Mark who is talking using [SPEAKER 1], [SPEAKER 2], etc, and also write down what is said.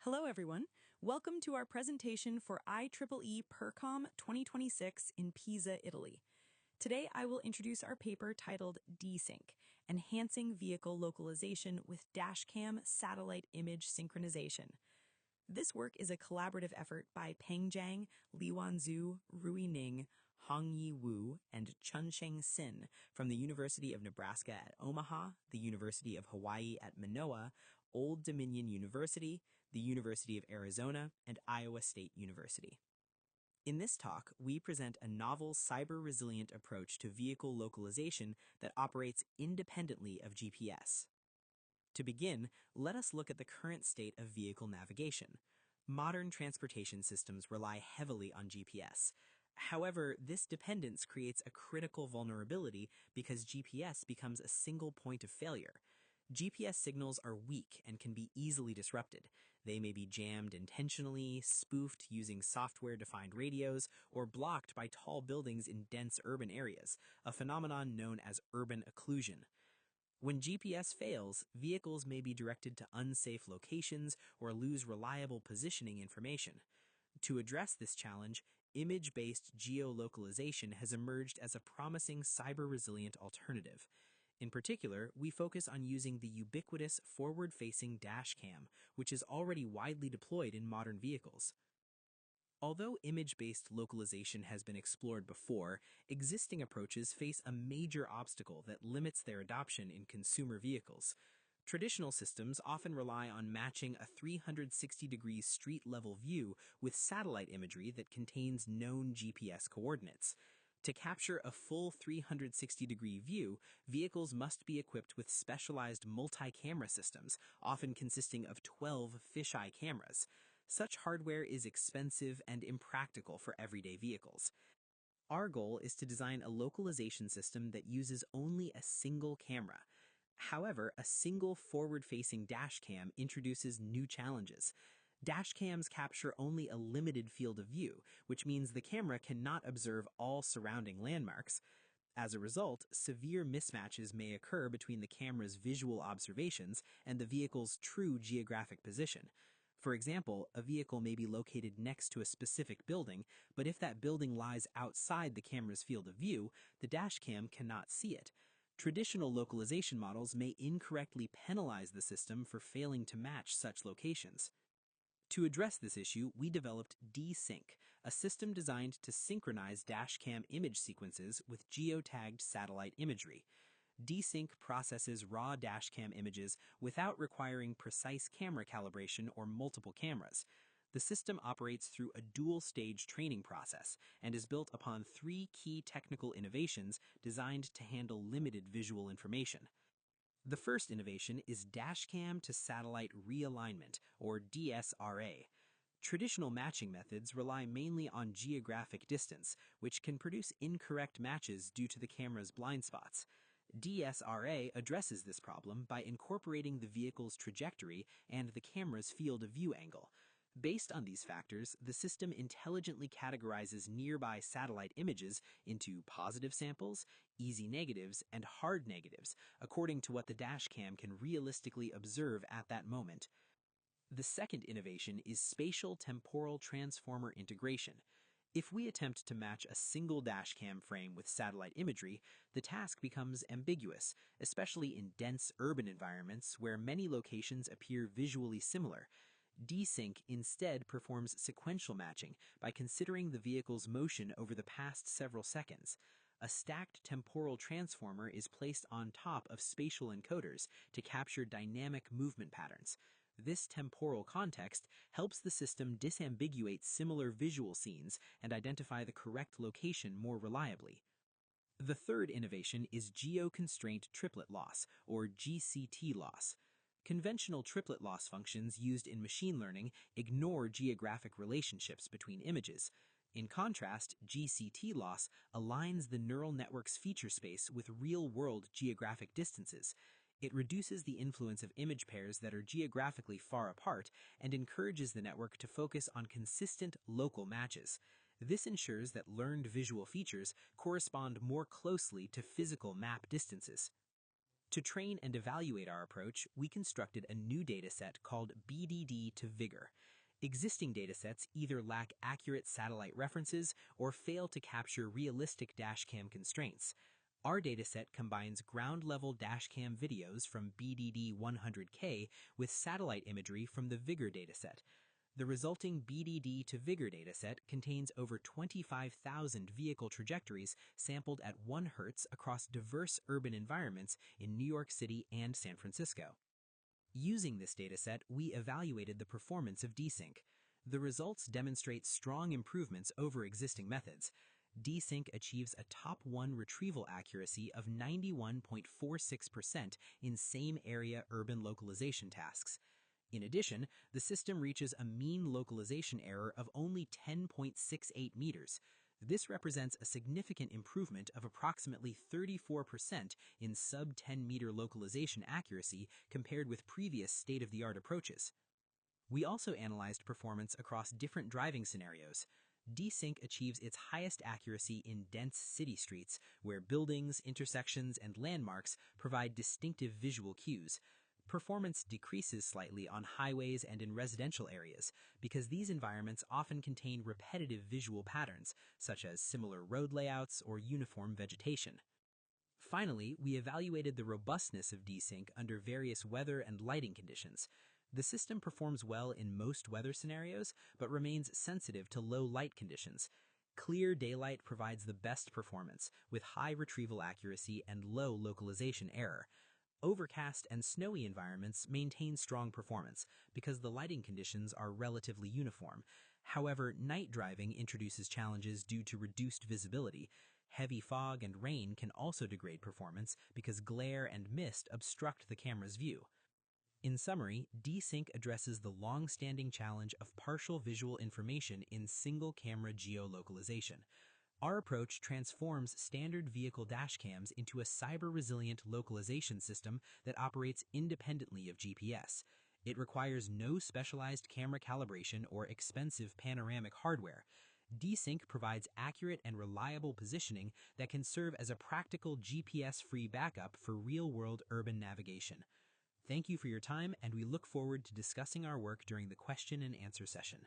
[SPEAKER 1] Hello, everyone. Welcome to our presentation for IEEE PerCom 2026 in Pisa, Italy. Today, I will introduce our paper titled Desync, Enhancing Vehicle Localization with Dashcam-Satellite Image Synchronization. This work is a collaborative effort by Peng Jiang, Liuwan, Ning, Hongyi Wu, and ChunSheng Sin from the University of Nebraska at Omaha, the University of Hawaii at Manoa, Old Dominion University, the University of Arizona, and Iowa State University. In this talk, we present a novel cyber-resilient approach to vehicle localization that operates independently of GPS. To begin, let us look at the current state of vehicle navigation. Modern transportation systems rely heavily on GPS. However, this dependence creates a critical vulnerability because GPS becomes a single point of failure. GPS signals are weak and can be easily disrupted. They may be jammed intentionally, spoofed using software-defined radios, or blocked by tall buildings in dense urban areas, a phenomenon known as urban occlusion. When GPS fails, vehicles may be directed to unsafe locations or lose reliable positioning information. To address this challenge, image-based geolocalization has emerged as a promising cyber-resilient alternative. In particular, we focus on using the ubiquitous forward-facing dashcam, which is already widely deployed in modern vehicles. Although image-based localization has been explored before, existing approaches face a major obstacle that limits their adoption in consumer vehicles. Traditional systems often rely on matching a 360-degree street-level view with satellite imagery that contains known GPS coordinates. To capture a full 360-degree view, vehicles must be equipped with specialized multi-camera systems, often consisting of 12 fisheye cameras. Such hardware is expensive and impractical for everyday vehicles. Our goal is to design a localization system that uses only a single camera. However, a single forward-facing dashcam introduces new challenges. Dashcams capture only a limited field of view, which means the camera cannot observe all surrounding landmarks. As a result, severe mismatches may occur between the camera's visual observations and the vehicle's true geographic position. For example, a vehicle may be located next to a specific building, but if that building lies outside the camera's field of view, the dashcam cannot see it. Traditional localization models may incorrectly penalize the system for failing to match such locations. To address this issue, we developed Desync, a system designed to synchronize dashcam image sequences with geotagged satellite imagery. Desync processes raw dashcam images without requiring precise camera calibration or multiple cameras. The system operates through a dual-stage training process and is built upon three key technical innovations designed to handle limited visual information. The first innovation is Dashcam-to-Satellite Realignment, or DSRA. Traditional matching methods rely mainly on geographic distance, which can produce incorrect matches due to the camera's blind spots. DSRA addresses this problem by incorporating the vehicle's trajectory and the camera's field of view angle. Based on these factors, the system intelligently categorizes nearby satellite images into positive samples, easy negatives, and hard negatives, according to what the dashcam can realistically observe at that moment. The second innovation is spatial temporal transformer integration. If we attempt to match a single dashcam frame with satellite imagery, the task becomes ambiguous, especially in dense urban environments where many locations appear visually similar. Desync instead performs sequential matching by considering the vehicle's motion over the past several seconds. A stacked temporal transformer is placed on top of spatial encoders to capture dynamic movement patterns. This temporal context helps the system disambiguate similar visual scenes and identify the correct location more reliably. The third innovation is geo-constraint triplet loss, or GCT loss. Conventional triplet loss functions used in machine learning ignore geographic relationships between images. In contrast, GCT loss aligns the neural network's feature space with real-world geographic distances. It reduces the influence of image pairs that are geographically far apart and encourages the network to focus on consistent local matches. This ensures that learned visual features correspond more closely to physical map distances.
[SPEAKER 2] To train and evaluate our approach, we constructed a new dataset called BDD to Vigor. Existing datasets either lack accurate satellite references or fail to capture realistic dashcam constraints. Our dataset combines ground-level dashcam videos from BDD 100K with satellite imagery from the Vigor dataset. The resulting BDD to Vigor dataset contains over 25,000 vehicle trajectories sampled at 1 Hz across diverse urban environments in New York City and San Francisco. Using this dataset, we evaluated the performance of desync. The results demonstrate strong improvements over existing methods. Desync achieves a top 1 retrieval accuracy of 91.46% in same-area urban localization tasks. In addition, the system reaches a mean localization error of only 10.68 meters. This represents a significant improvement of approximately 34% in sub-10 meter localization accuracy compared with previous state-of-the-art approaches. We also analyzed performance across different driving scenarios. Desync achieves its highest accuracy in dense city streets, where buildings, intersections, and landmarks provide distinctive visual cues. Performance decreases slightly on highways and in residential areas because these environments often contain repetitive visual patterns, such as similar road layouts or uniform vegetation. Finally, we evaluated the robustness of desync under various weather and lighting conditions. The system performs well in most weather scenarios, but remains sensitive to low light conditions. Clear daylight provides the best performance, with high retrieval accuracy and low localization error. Overcast and snowy environments maintain strong performance because the lighting conditions are relatively uniform. However, night driving introduces challenges due to reduced visibility. Heavy fog and rain can also degrade performance because glare and mist obstruct the camera's view. In summary, desync addresses the long-standing challenge of partial visual information in single-camera geolocalization. Our approach transforms standard vehicle dashcams into a cyber-resilient localization system that operates independently of GPS. It requires no specialized camera calibration or expensive panoramic hardware. Desync provides accurate and reliable positioning that can serve as a practical GPS-free backup for real-world urban navigation. Thank you for your time, and we look forward to discussing our work during the question and answer session.